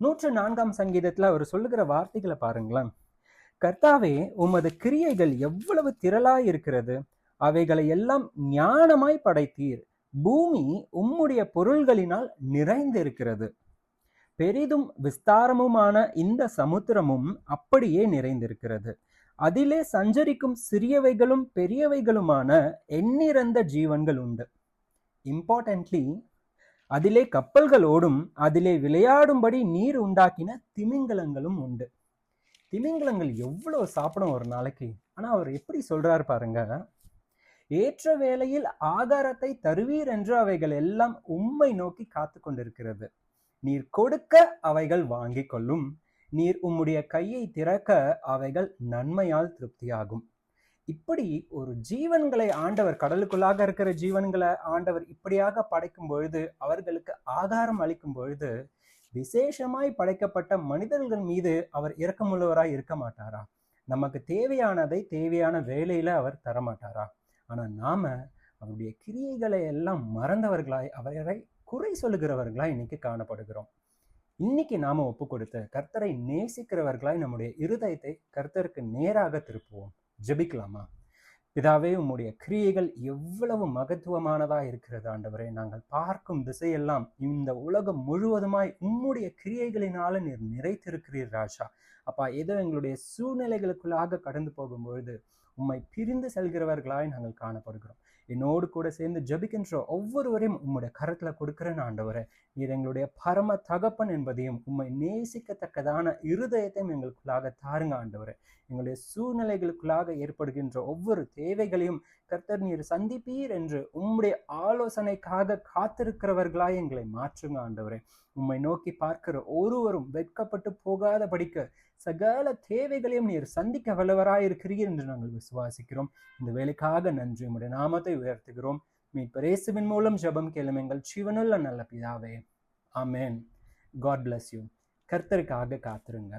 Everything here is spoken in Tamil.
104ஆம் சங்கீதத்துல அவர் சொல்லுகிற வார்த்தைகளை பாருங்களேன். கர்த்தாவே, உமது கிரியைகள் எவ்வளவு திரளாய் இருக்கிறது, அவைகளை எல்லாம் ஞானமாய் படைத்தீர். பூமி உம்முடைய பொருள்களினால் நிறைந்திருக்கிறது. பெரிதும் விஸ்தாரமுமான இந்த சமுத்திரமும் அப்படியே நிறைந்திருக்கிறது. அதிலே சஞ்சரிக்கும் சிறியவைகளும் பெரியவைகளுமான எண்ணிறந்த ஜீவன்கள் உண்டு. இம்பார்ட்டன்ட்லி, அதிலே கப்பல்கள் ஓடும், அதிலே விளையாடும்படி நீர் உண்டாக்கின திமிங்கலங்களும் உண்டு. திமிங்கலங்கள் எவ்வளவு சாப்பிடும் ஒரு நாளைக்கு. ஆனா அவர் எப்படி சொல்றாரு பாருங்க, ஏற்ற வேளையில் ஆகாரத்தை தருவீர் என்று அவைகள் எல்லாம் உம்மை நோக்கி காத்து கொண்டிருக்கிறது. நீர் கொடுக்க அவைகள் வாங்கிக் கொள்ளும். நீர் உம்முடைய கையை திறக்க அவைகள் நன்மையால் திருப்தியாகும். இப்படி ஒரு ஜீவன்களை ஆண்டவர், கடலுக்குள்ளாக இருக்கிற ஜீவன்களை ஆண்டவர் இப்படியாக படைக்கும் பொழுது, அவர்களுக்கு ஆகாரம் அளிக்கும் பொழுது, விசேஷமாய் படைக்கப்பட்ட மனிதர்கள் மீது அவர் இரக்கமுள்ளவராய் இருக்க மாட்டாரா? நமக்கு தேவையானதை தேவையான வேலையில அவர் தரமாட்டாரா? ஆனா நாம அவருடைய கிரியைகளை எல்லாம் மறந்தவர்களாய், அவரை குறை சொல்லுகிறவர்களாய் இன்னைக்கு காணப்படுகிறோம். இன்னைக்கு நாம ஒப்பு கொடுத்து கர்த்தரை நேசிக்கிறவர்களாய் நம்முடைய இருதயத்தை கர்த்தருக்கு நேராக திருப்புவோம். ஜெபிக்கலாமா? பிதாவே, உம்முடைய கிரியைகள் எவ்வளவு மகத்துவமானதா இருக்கிறது ஆண்டவரே. நாங்கள் பார்க்கும் திசையெல்லாம் இந்த உலகம் முழுவதுமாய் உம்முடைய கிரியைகளினால நீர் நிறைத்திருக்கிறீர் ராஜா. அப்பா, ஏதோ எங்களுடைய சூழ்நிலைகளுக்குள்ளாக கடந்து போகும்பொழுது உம்மை பிரிந்து செல்கிறவர்களாய் நாங்கள் காணப்படுகிறோம். என்னோடு கூட சேர்ந்து ஜபிக்கின்ற ஒவ்வொருவரையும் உம்முடைய கரத்துல கொடுக்கிறேன் ஆண்டவரே. நீர் எங்களுடைய பரம தகப்பன் என்பதையும் உம்மை நேசிக்கத்தக்கதான இருதயத்தையும் எங்களுக்குள்ளாக தாருங்க ஆண்டவரே. எங்களுடைய சூழ்நிலைகளுக்குள்ளாக ஏற்படுகின்ற ஒவ்வொரு தேவைகளையும் கர்த்தர் நீர் சந்திப்பீர் என்று உம்முடைய ஆலோசனைக்காக காத்திருக்கிறவர்களாய் எங்களை மாற்றுங்க ஆண்டவரே. உம்மை நோக்கி பார்க்கிற ஒருவரும் வெட்கப்பட்டு போகாதபடிக்கு சகல தேவைகளையும் நீர் சந்திக்க வல்லவராய் இருக்கிறீர் என்று நாங்கள் விசுவாசிக்கிறோம். இந்த வேலைக்காக நன்றி. உம்முடைய நாமத்தை உயர்த்துகிறோம். மீட்பர் இயேசுவின் மூலம் ஜெபம் கேளும் எங்கள் ஜீவனுள்ள நல்ல பிதாவே. ஆமென். God bless you. கர்த்தருக்காக காத்திருங்க.